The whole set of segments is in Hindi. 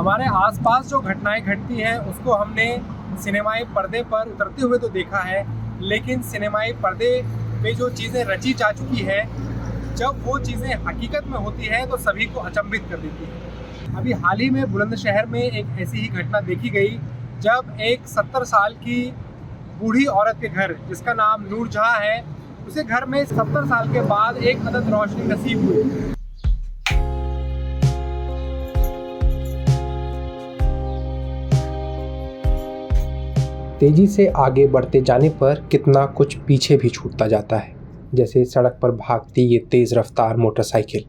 हमारे आसपास जो घटनाएं घटती हैं उसको हमने सिनेमाई पर्दे पर उतरते हुए तो देखा है, लेकिन सिनेमाई पर्दे पे जो चीज़ें रची जा चुकी है, जब वो चीज़ें हकीकत में होती हैं तो सभी को अचंभित कर देती है। अभी हाल ही में बुलंदशहर में एक ऐसी ही घटना देखी गई, जब एक 70 साल की बूढ़ी औरत के घर, जिसका नाम नूरजहां है, उसे घर में 70 साल के बाद एक अदद रोशनी नसीब हुई। तेजी से आगे बढ़ते जाने पर कितना कुछ पीछे भी छूटता जाता है, जैसे सड़क पर भागती ये तेज रफ्तार मोटरसाइकिल।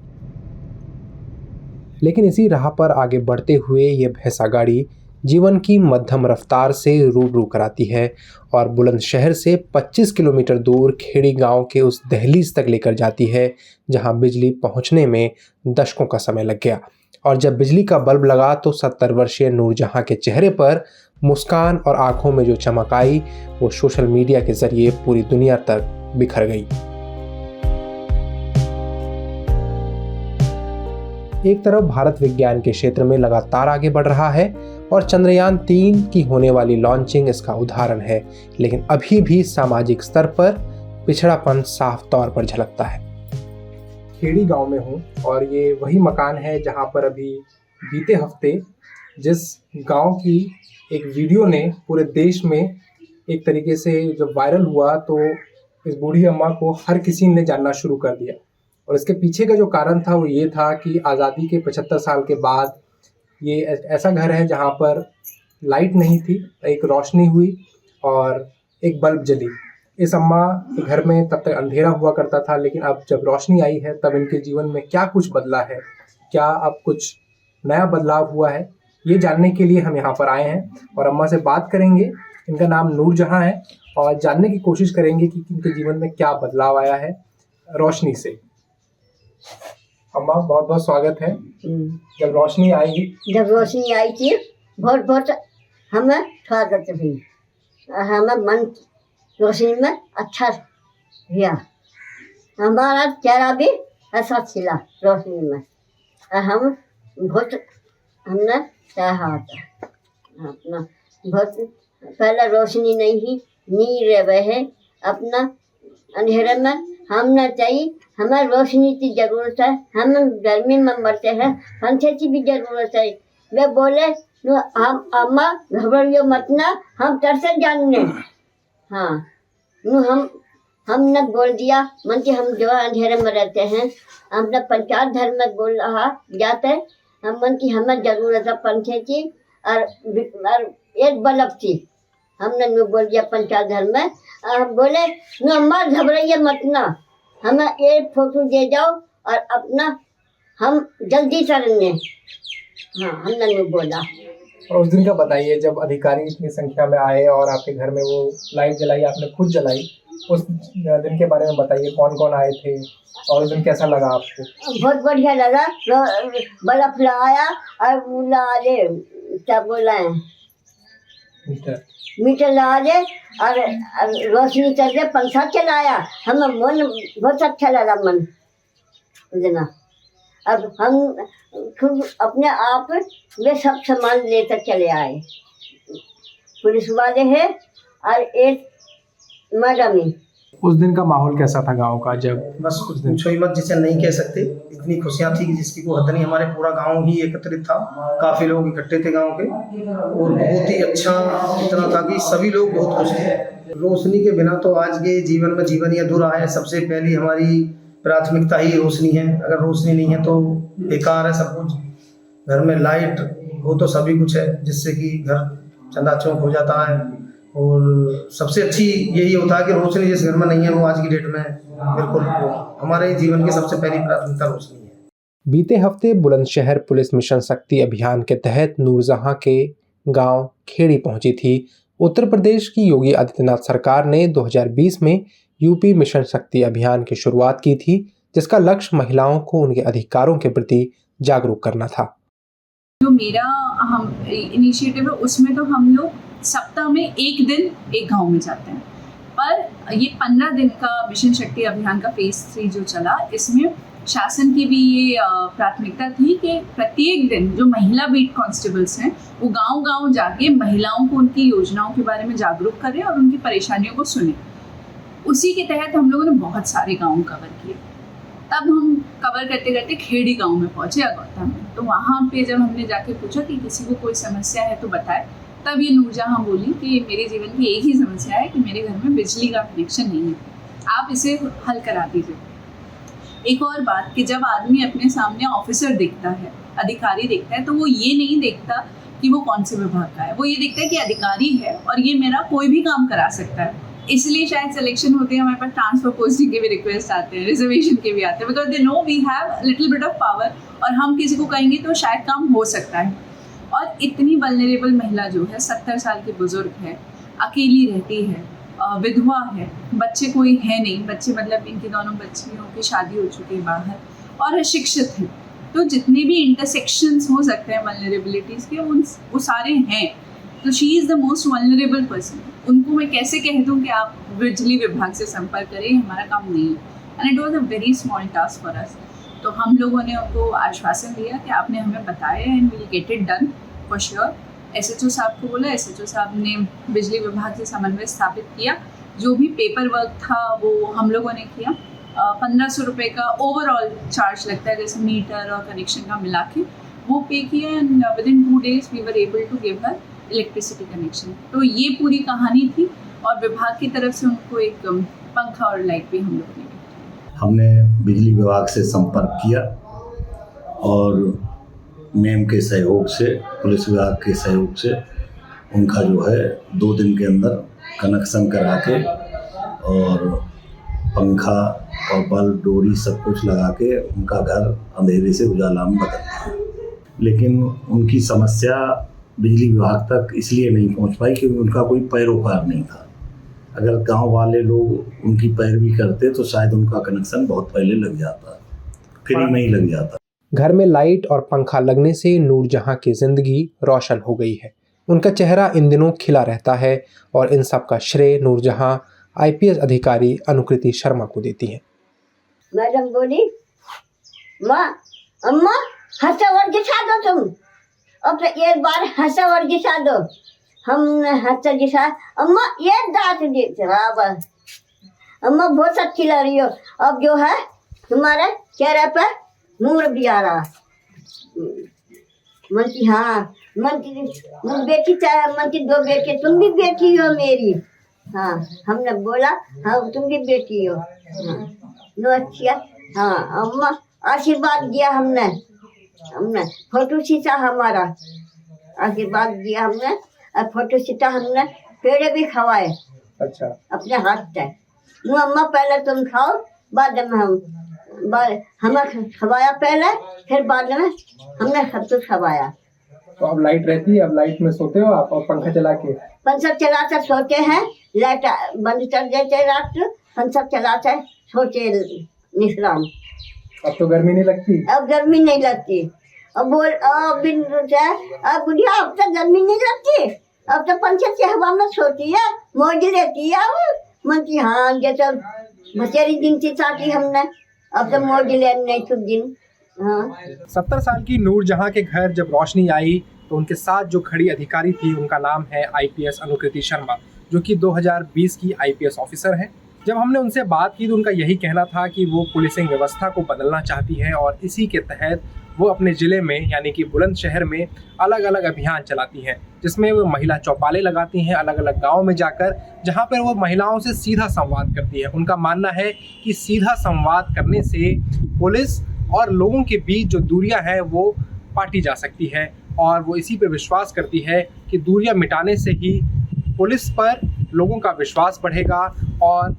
लेकिन इसी राह पर आगे बढ़ते हुए ये भैंसा गाड़ी जीवन की मध्यम रफ्तार से रूबरू कराती है और बुलंदशहर से 25 किलोमीटर दूर खेड़ी गांव के उस दहलीज तक लेकर जाती है जहां बिजली पहुंचने में दशकों का समय लग गया। और जब बिजली का बल्ब लगा तो 70 वर्षीय नूरजहां के चेहरे पर मुस्कान और आंखों में जो चमक आई वो सोशल मीडिया के जरिए पूरी दुनिया तक बिखर गई। एक तरफ भारत विज्ञान के क्षेत्र में लगातार आगे बढ़ रहा है और चंद्रयान 3 की होने वाली लॉन्चिंग इसका उदाहरण है, लेकिन अभी भी सामाजिक स्तर पर पिछड़ापन साफ तौर पर झलकता है। खेड़ी गांव में हूँ और ये वही मकान है जहां पर अभी बीते हफ्ते जिस गांव की एक वीडियो ने पूरे देश में एक तरीके से जब वायरल हुआ तो इस बूढ़ी अम्मा को हर किसी ने जानना शुरू कर दिया। और इसके पीछे का जो कारण था वो ये था कि आज़ादी के 75 साल के बाद ये ऐसा घर है जहाँ पर लाइट नहीं थी, एक रोशनी हुई और एक बल्ब जली। इस अम्मा के घर में तब तक अंधेरा हुआ करता था, लेकिन अब जब रोशनी आई है तब इनके जीवन में क्या कुछ बदला है, क्या अब कुछ नया बदलाव हुआ है, ये जानने के लिए हम यहाँ पर आए हैं और अम्मा से बात करेंगे। इनका नाम नूरजहां है और जानने की कोशिश करेंगे कि इनके जीवन में क्या बदलाव आया है रोशनी से। अम्मा बहुत बहुत स्वागत है। जब रोशनी आई थी बहुत बहुत हमें स्वागत हुई, हमें मन रोशनी में अच्छा किया, हमारा चेहरा भी ऐसा खिला रोशनी में। हम बहुत हमने चाहा था अपना, बहुत पहले रोशनी नहीं ही नी रहे है अपना अंधेरे में। हमने चाहिए, हमें रोशनी की जरूरत है, हम गर्मी में मरते हैं, पंखे की भी जरूरत है। वे बोले हम अम्मा घबराइयो मत ना, हम तरसे जानने। हाँ हमने बोल दिया मन कि हम जो अंधेरे में रहते हैं, हमने पंचायत घर में बोल रहा जाते हम मन की हमें जरूरत है पंखे की और एक बल्ब की। हमने नु बोल दिया पंचायत घर में, बोले नु अम्मा घबराइए मत ना, हमें एक फोटो दे जाओ और अपना हम जल्दी करेंगे। हाँ हमने नु बोला। और उस दिन का बताइए जब अधिकारी इतनी संख्या में आए और आपके घर में वो लाइट जलाई, आपने खुद जलाई, उस दिन के बारे में बताइए। कौन कौन आए थे और उस दिन कैसा लगा आपको? बहुत बढ़िया लगा। बल्ब लगाया और क्या बोला है मीटर लगा दे और रोशनी कर दे, पंखा चलाया, हमें मन बहुत अच्छा लगा मन देना। अब हम खुद अपने आप वे सब सामान लेकर चले आए, पुलिस वाले हैं और एक मैडम ही। उस दिन का माहौल कैसा था गांव का? जब बस कुछ दिन छोई मत जिसे नहीं कह सकते, इतनी खुशियाँ थी कि जिसकी कोई हद नहीं। हमारे पूरा गांव ही एकत्रित था, काफ़ी लोग इकट्ठे थे गांव के और बहुत ही अच्छा इतना था कि सभी लोग बहुत खुश थे। रोशनी के बिना तो आज के जीवन में जीवन ही अधूरा है। सबसे पहली हमारी प्राथमिकता ही रोशनी है। अगर रोशनी नहीं है तो बेकार है सब कुछ। घर में लाइट हो तो सभी कुछ है, जिससे कि घर चंदाचौक हो जाता है। और सबसे अच्छी यही होता है कि रोशनी जिस घर में नहीं है वो आज की डेट में बिल्कुल हमारे जीवन की सबसे पहली प्राथमिकता रोशनी है। बीते हफ्ते बुलंदशहर पुलिस मिशन शक्ति अभियान के तहत नूरजहां के गांव खेड़ी पहुंची थी। उत्तर प्रदेश की योगी आदित्यनाथ सरकार ने 2020 में यूपी मिशन शक्ति अभियान की शुरुआत की थी, जिसका लक्ष्य महिलाओं को उनके अधिकारों के प्रति जागरूक करना था। जो मेरा हम इनिशिएटिव है उसमें तो हम लोग सप्ताह में एक दिन एक गांव में जाते हैं, पर ये 15 दिन का मिशन शक्ति अभियान का फेज 3 जो चला, इसमें शासन की भी ये प्राथमिकता थी कि प्रत्येक दिन जो महिला बीट कांस्टेबल्स हैं वो गांव-गांव जाके महिलाओं को उनकी योजनाओं के बारे में जागरूक करें और उनकी परेशानियों को सुनें। उसी के तहत हम लोगों ने बहुत सारे गाँव कवर किए। तब हम कवर करते करते खेड़ी गांव में पहुंचे अगौता में। तो वहाँ पे जब हमने जाके पूछा कि किसी को कोई समस्या है तो बताए, तब ये नूरजहाँ बोली कि मेरे जीवन की एक ही समस्या है कि मेरे घर में बिजली का कनेक्शन नहीं है, आप इसे हल करा दीजिए। एक और बात कि जब आदमी अपने सामने ऑफिसर देखता है, अधिकारी देखता है, तो वो ये नहीं देखता कि वो कौन से विभाग का है, वो ये देखता है कि अधिकारी है और ये मेरा कोई भी काम करा सकता है। इसलिए शायद सिलेक्शन होती है, हमारे पास ट्रांसफर पोस्टिंग के भी रिक्वेस्ट आते हैं, रिजर्वेशन के भी आते हैं, because they know we have little bit of power और हम किसी को कहेंगे तो शायद काम हो सकता है। और इतनी वल्नरेबल महिला जो है 70 साल की बुजुर्ग है, अकेली रहती है, विधवा है, बच्चे कोई है नहीं, बच्चे मतलब इनकी दोनों बच्चियों की शादी हो चुकी है बाहर, और अशिक्षित है। तो जितने भी इंटरसेक्शंस हो सकते हैं वल्नरेबिलिटीज़ के वो सारे हैं। तो she is the most vulnerable person. उनको मैं कैसे कह दूँ कि आप बिजली विभाग से संपर्क करें, हमारा काम नहीं है। And it was a very small task for us. तो हम लोगों ने उनको आश्वासन दिया कि आपने हमें बताया and will get it done for sure. SHO साहब को बोला, SHO साहब ने बिजली विभाग से समन्वय स्थापित किया। जो भी पेपर वर्क था वो हम लोगों ने किया। 1500 रुपये का ओवरऑल चार्ज लगता है, जैसे मीटर और कनेक्शन का मिला के वो पे किया। And within 2 days we were able to give her electricity connection. तो ये पूरी कहानी थी और विभाग की तरफ से उनको एक पंखा और लाइट भी हम लोग ने दी। हमने बिजली विभाग से संपर्क किया और मेम के सहयोग से, पुलिस विभाग के सहयोग से उनका जो है 2 दिन के अंदर कनेक्शन करा के और पंखा और बल्ब, डोरी सब कुछ लगा के उनका घर अंधेरे से उजाला में बदल दिया। लेकिन उनकी समस्या बिजली विभाग तक इसलिए नहीं पहुंच पाई क्योंकि उनका कोई पैरोकार नहीं था। अगर गांव वाले लोग उनकी पैरवी करते तो शायद उनका कनेक्शन बहुत पहले लग जाता, फ्री में ही लग जाता। घर में लाइट और पंखा लगने से नूरजहाँ की जिंदगी रोशन हो गई है। उनका चेहरा इन दिनों खिला रहता है और इन सब का श्रेय नूरजहाँ IPS अधिकारी अनुकृति शर्मा को देती हैं। मैडम बोली, माँ अम्मा हंसा गिसा दो तुम, अब तो एक बार हंसा गिसा दो। हमने हंसा गिसा, अम्मा ये दांत दे बराबर, अम्मा बहुत अच्छी लग रही हो। अब जो है तुम्हारे चेहरे पर नूर भी आ रहा। मन की हाँ, मन की बेटी चाहे, मन की 2 बेटी, तुम भी बेटी हो मेरी। हाँ हमने बोला हाँ तुम भी बेटी हो। हाँ नो अच्छा। हाँ अम्मा आशीर्वाद दिया हमने फोटो खींचा, हमारा आशीर्वाद दिया हमने और फोटो खींचा हमने, पेड़े भी खवाए। अच्छा, अपने हाथ से। नो अम्मा पहले तुम खाओ, बाद में हमें खवाया पहले, फिर बाद में हमने सब कुछ खवाया। तो अब लाइट रहती है, अब लाइट में सोते हो आप और पंखा चला के? पंखा चला कर सोते हैं, लाइट बंद कर देते रात, पंखा चला कर सोते निश्राम। अब तो गर्मी नहीं लगती? अब गर्मी नहीं लगती। अब बोल अब बुढ़िया अब तो गर्मी नहीं लगती, अब तो पंखे से हवा में सोती है, मौज लेती है। मन की हाँ जैसे बचेरी दिन की चाटी हमने, अब तो मौज ले नहीं कुछ दिन। हाँ 70 साल की नूरजहाँ के घर जब रोशनी आई तो उनके साथ जो खड़ी अधिकारी थी उनका नाम है IPS अनुकृति शर्मा, जो कि 2020 की IPS ऑफिसर हैं। जब हमने उनसे बात की तो उनका यही कहना था कि वो पुलिसिंग व्यवस्था को बदलना चाहती हैं और इसी के तहत वो अपने ज़िले में यानी कि बुलंदशहर में अलग अलग अभियान चलाती हैं, जिसमें वो महिला चौपाले लगाती हैं अलग अलग गाँव में जाकर, जहाँ पर वो महिलाओं से सीधा संवाद करती है। उनका मानना है कि सीधा संवाद करने से पुलिस और लोगों के बीच जो दूरियां हैं वो पाटी जा सकती है और वो इसी पे विश्वास करती है कि दूरियां मिटाने से ही पुलिस पर लोगों का विश्वास बढ़ेगा और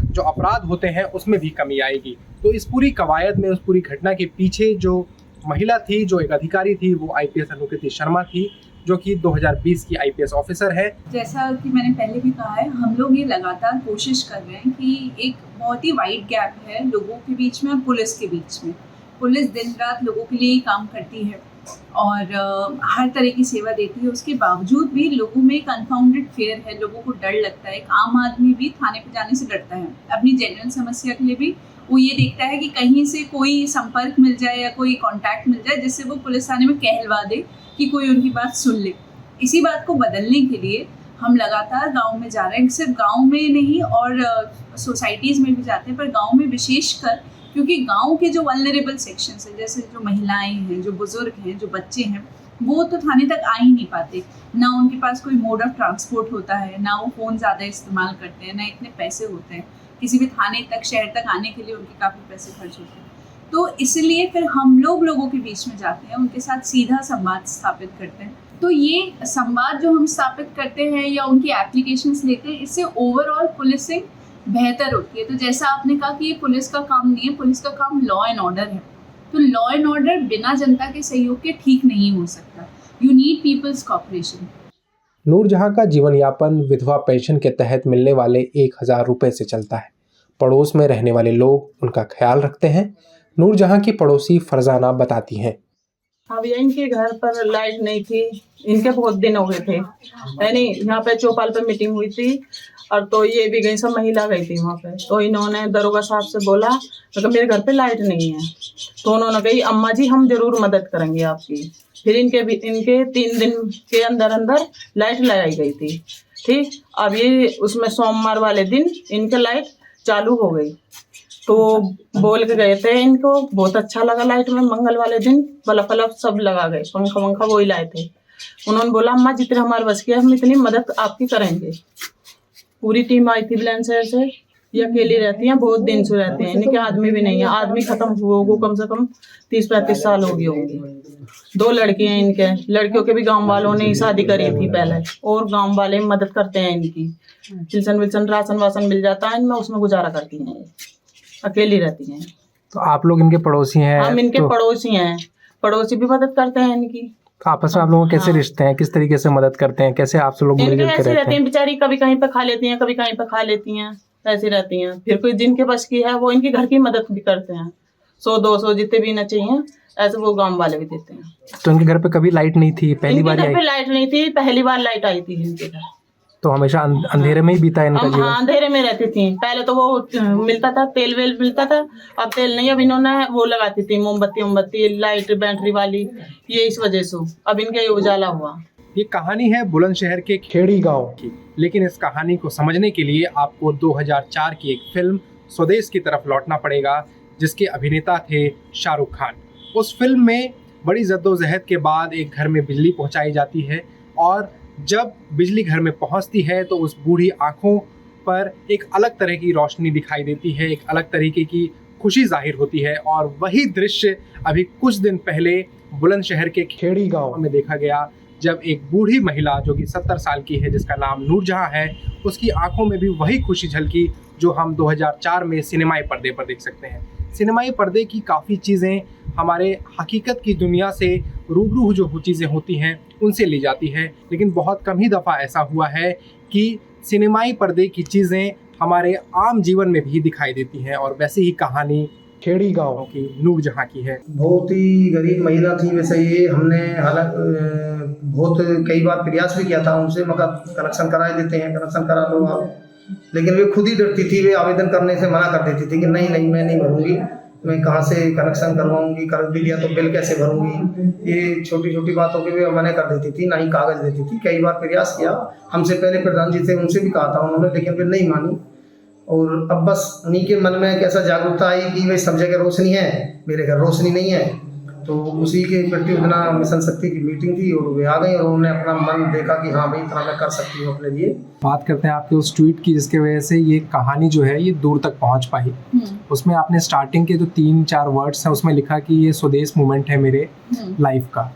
जो अपराध होते हैं उसमें भी कमी आएगी। तो इस पूरी कवायद में, उस पूरी घटना के पीछे जो महिला थी, जो एक अधिकारी थी, वो IPS अनुकृति शर्मा थी, जो कि 2020 की IPS ऑफिसर है। जैसा कि मैंने पहले भी कहा है, हम लोग ये लगातार कोशिश कर रहे हैं कि एक बहुत ही वाइड गैप है लोगों के बीच में और पुलिस के बीच में। पुलिस दिन रात लोगों के लिए ही काम करती है और हर तरह की सेवा देती है, उसके बावजूद भी लोगों में एक अनफाउंडेड फेयर है, लोगों को डर लगता है। एक आम आदमी भी थाने पे जाने से डरता है अपनी जेन्युइन समस्या के लिए भी वो ये देखता है कि कहीं से कोई संपर्क मिल जाए या कोई कांटेक्ट मिल जाए जिससे वो पुलिस थाने में कहलवा दे कि कोई उनकी बात सुन ले। इसी बात को बदलने के लिए हम लगातार गांव में जा रहे हैं, सिर्फ गांव में नहीं और सोसाइटीज़ में भी जाते हैं, पर गांव में विशेषकर, क्योंकि गांव के जो वल्नरेबल सेक्शंस हैं, जैसे जो महिलाएं हैं, जो बुजुर्ग हैं, जो बच्चे हैं, वो तो थाने तक आ ही नहीं पाते। ना उनके पास कोई मोड ऑफ ट्रांसपोर्ट होता है, ना वो फ़ोन ज़्यादा इस्तेमाल करते हैं, ना इतने पैसे होते हैं, किसी भी थाने तक, शहर तक आने के लिए उनके काफ़ी पैसे खर्च होते हैं। तो इसलिए फिर हम लोगों के बीच में जाते हैं, उनके साथ सीधा संवाद स्थापित करते हैं। तो ये संवाद जो हम स्थापित करते हैं या उनकी एप्लीकेशंस लेते हैं, इससे ओवरऑल पुलिसिंग बेहतर होती है। तो जैसा आपने कहा कि ये पुलिस का काम नहीं है, पुलिस का काम लॉ एंड ऑर्डर है। तो लॉ एंड ऑर्डर बिना जनता के सहयोग के ठीक नहीं हो सकता। You need peoples cooperation. Noorjahan का जीवन यापन विधवा पेंशन के तहत मिलने वाले 1000 रुपये से चलता है। पड़ोस में रहने वाले लोग उनका ख्याल रखते हैं। नूरजहां की पड़ोसी फरजाना बताती हैं, अब इनके घर पर लाइट नहीं थी, इनके बहुत दिन हो गए थे, यानी यहाँ पे चौपाल पे मीटिंग हुई थी और तो ये भी गई, सब महिला गई थी वहाँ पे। तो इन्होंने दरोगा साहब से बोला कि मेरे घर पे लाइट नहीं है। तो उन्होंने कही अम्मा जी हम जरूर मदद करेंगे आपकी। फिर इनके 3 दिन के अंदर अंदर लाइट लगाई गई थी। ठीक, अब ये उसमें सोमवार वाले दिन इनके लाइट चालू हो गई। तो बोल के गए थे, इनको बहुत अच्छा लगा लाइट में। मंगल वाले दिन बल्ब सब लगा गए, पंखा वंखा वो ही लाए थे। उन्होंने बोला अम्मा जितने हमारे बस की है हम इतनी मदद आपकी करेंगे। पूरी टीम आई थी बुलंदशहर से। ये अकेली रहती हैं, बहुत दिन से रहते हैं, इनके आदमी भी नहीं है। आदमी खत्म हुए होगा कम से कम 30-35 साल हो गए होंगे। 2 लड़के हैं इनके, लड़कियों के भी गांव वालों ने ही शादी करी थी पहले, और गांव वाले मदद करते हैं इनकी। चिल्सन राशन वासन मिल जाता है इनमें, उसमें गुजारा करती हैं। अकेली रहती हैं। तो आप लोग इनके पड़ोसी हैं? हम इनके तो पड़ोसी हैं, पड़ोसी भी मदद करते हैं इनकी। तो आपस में आप लोगों के कैसे रिश्ते हैं, किस तरीके से मदद करते हैं, कैसे आप सब लोग मिलजुल इनके के ऐसे रहते रहती हैं? हैं, बेचारी कभी कहीं पे खा लेती हैं, कभी कहीं पे खा लेती हैं, ऐसी रहती हैं। फिर कोई जिनके बस की है वो इनके घर की मदद भी करते हैं। 100-200 जितने भी न चाहिए ऐसे वो गांव वाले भी देते हैं। तो इनके घर पे कभी लाइट नहीं थी, पहली बार इनके घर पे आई? लाइट नहीं थी, पहली बार लाइट आई थी इनके घर। तो हमेशा अंधेरे में ही बीता है इनका हम जीवन? हाँ अंधेरे में रहती थी। पहले तो वो मिलता था, तेल वेल मिलता था, अब तेल नहीं। अब इन्होंने वो लगाती थी मोमबत्ती लाइट बैटरी वाली, ये इस वजह से अब इनका ये उजाला हुआ। ये कहानी है बुलंदशहर के खेड़ी गांव की, लेकिन इस कहानी को समझने के लिए आपको 2004 की एक फिल्म स्वदेश की तरफ लौटना पड़ेगा, जिसके अभिनेता थे शाहरुख खान। उस फिल्म में बड़ी जद्दोजहद के बाद एक घर में बिजली पहुंचाई जाती है, और जब बिजली घर में पहुंचती है तो उस बूढ़ी आंखों पर एक अलग तरह की रोशनी दिखाई देती है, एक अलग तरीके की खुशी जाहिर होती है। और वही दृश्य अभी कुछ दिन पहले बुलंदशहर के खेड़ी गांव में देखा गया, जब एक बूढ़ी महिला जो कि 70 साल की है, जिसका नाम नूरजहां है, उसकी आंखों में भी वही खुशी झलकी जो हम 2004 में सिनेमाई पर्दे पर देख सकते हैं। सिनेमाई पर्दे की काफ़ी चीज़ें हमारे हकीकत की दुनिया से रूबरू जो चीज़ें होती हैं उनसे ली जाती है, लेकिन बहुत कम ही दफ़ा ऐसा हुआ है कि सिनेमाई पर्दे की चीज़ें हमारे आम जीवन में भी दिखाई देती हैं। और वैसे ही कहानी खेड़ी गांव की नूरजहां की है। बहुत ही गरीब महिला थी वैसे ये। हमने हालांकि बहुत कई बार प्रयास भी किया था उनसे, मगर कनेक्शन करा देते हैं, कनेक्शन करा लो आप, लेकिन वे खुद ही डरती थी। वे आवेदन करने से मना कर देती थी कि नहीं मैं नहीं भरूंगी, मैं कहाँ से कनेक्शन करवाऊंगी, कर भी दिया तो बिल कैसे भरूंगी। ये छोटी छोटी बातों के वे मना कर देती थी, ना ही कागज़ देती थी। कई बार प्रयास किया, हमसे पहले प्रधान जी थे उनसे भी कहा था उन्होंने, लेकिन वे नहीं मानी। और अब बस उन्हीं के मन में कैसा जागरूकता आई कि भाई सब जगह रोशनी है, मेरे घर रोशनी नहीं है। तो उसी के प्रति उतना मिशन शक्ति की मीटिंग थी और वे आ गई और उन्होंने अपना मन देखा कि हाँ भाई इतना मैं कर सकती हूँ अपने लिए। बात करते हैं आपके उस ट्वीट की जिसके वजह से ये कहानी जो है ये दूर तक पहुंच पाई। उसमें आपने स्टार्टिंग के जो 3-4 वर्ड्स हैं उसमें लिखा कि ये स्वदेश मूवमेंट है मेरे लाइफ का।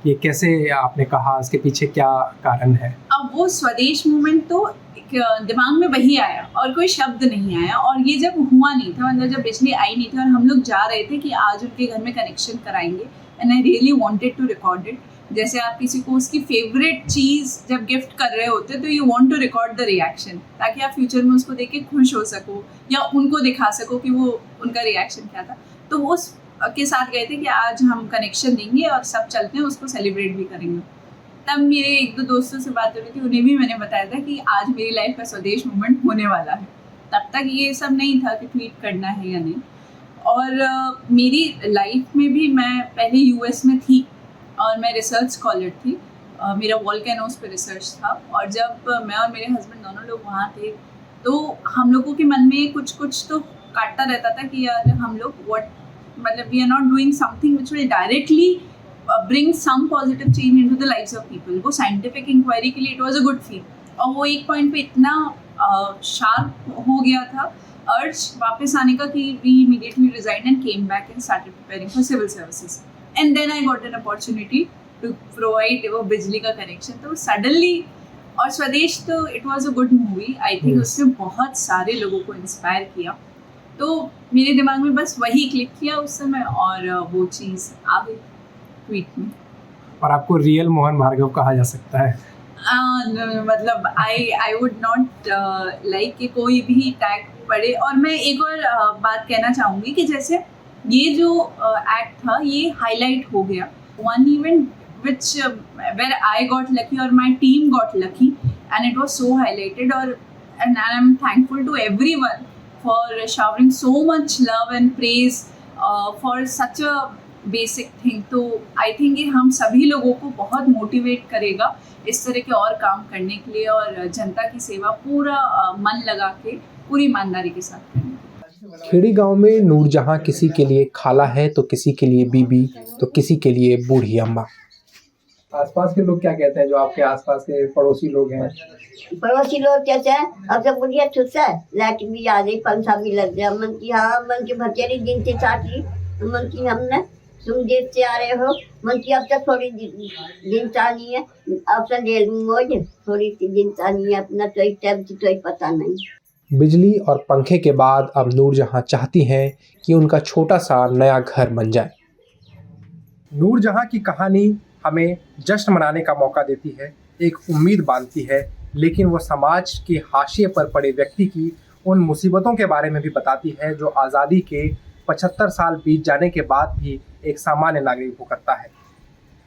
ये कैसे आपने कहा, इसके पीछे क्या कारण है? अब वो स्वदेश मूवमेंट तो दिमाग में वही आया और कोई शब्द नहीं आया, और ये जब हुआ नहीं था, मतलब जब बिजली आई नहीं थी और हम लोग जा रहे थे कि आज उनके घर में कनेक्शन कराएंगे, and I really wanted to record it. जैसे आप किसी को उसकी फेवरेट चीज़ जब गिफ्ट कर रहे होते तो you want to record the reaction, ताकि आप फ्यूचर में उसको देख के खुश हो सको या उनको दिखा सको कि वो उनका रिएक्शन क्या था। तो वो के साथ गए थे कि आज हम कनेक्शन देंगे और सब चलते हैं, उसको सेलिब्रेट भी करेंगे। तब मेरे 1-2 दोस्तों से बात हो रही थी, उन्हें भी मैंने बताया था कि आज मेरी लाइफ का स्वदेश मूवमेंट होने वाला है। तब तक ये सब नहीं था कि ट्वीट करना है या नहीं। और मेरी लाइफ में भी मैं पहले यूएस में थी और मैं रिसर्च स्कॉलर थी। मेरा वॉल्केनोस पे रिसर्च था और जब मैं और मेरे हस्बैंड दोनों लोग वहाँ थे तो हम लोगों के मन में कुछ कुछ तो काटता रहता था कि यार हम लोग we are not doing something which will directly bring some positive change into the lives of people. वो साइंटिफिक इंक्वायरी के लिए it was a good feel और वो एक पॉइंट पे इतना शार्प हो गया था अर्ज वापस आने का कि we immediately resigned and came back and started preparing for civil services and then I got an opportunity to provide वो बिजली का कनेक्शन। तो सडनली और स्वदेश तो it was a good movie, I think उसने बहुत सारे लोगों को इंस्पायर किया। तो मेरे दिमाग में बस वही क्लिक किया उस समय और वो चीज़ आ गई ट्वीट में। और आपको रियल मोहन भार्गव कहा जा सकता है? मतलब आई वुड नॉट लाइक कि कोई भी टैग पड़े। और मैं एक और बात कहना चाहूँगी कि जैसे ये जो एक्ट था ये हाईलाइट हो गया, one event which where I got lucky or my team got lucky and it was so highlighted and I'm thankful to everyone for showering so much love and praise for such a basic thing। तो I think ये हम सभी लोगों को बहुत मोटिवेट करेगा इस तरह के और काम करने के लिए और जनता की सेवा पूरा मन लगा के पूरी ईमानदारी के साथ करने के लिए। खेड़ी गांव में नूरजहां किसी के लिए खाला है तो किसी के लिए बीबी तो किसी के लिए बूढ़ी अम्मा। आसपास के लोग क्या कहते हैं, जो आपके आसपास के पड़ोसी लोग हैं? पड़ोसी लोग कहते हैं अब तो बुढ़िया छुट है, लाइट भी आ गई, पंखा भी लग गया। मन की हाँ, मन की भतेरी दिन से चाटी, मन की हमने तुम देख से आ रहे हो, मन की अब तक थोड़ी दिन चाहनी है, अब तो ले लूँ मौज, थोड़ी सी दिन चाहनी है, अपना तो टाइम की तो पता नहीं। बिजली और पंखे के बाद अब नूरजहां चाहती हैं कि उनका छोटा सा नया घर बन जाए। नूरजहां की कहानी हमें जश्न मनाने का मौका देती है, एक उम्मीद बांधती है, लेकिन वो समाज के हाशिए पर पड़े व्यक्ति की उन मुसीबतों के बारे में भी बताती है जो आज़ादी के 75 साल बीत जाने के बाद भी एक सामान्य नागरिक को करता है।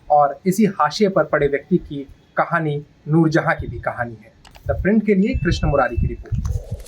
और इसी हाशिए पर पड़े व्यक्ति की कहानी नूरजहां की भी कहानी है। द प्रिंट के लिए कृष्ण मुरारी की रिपोर्ट।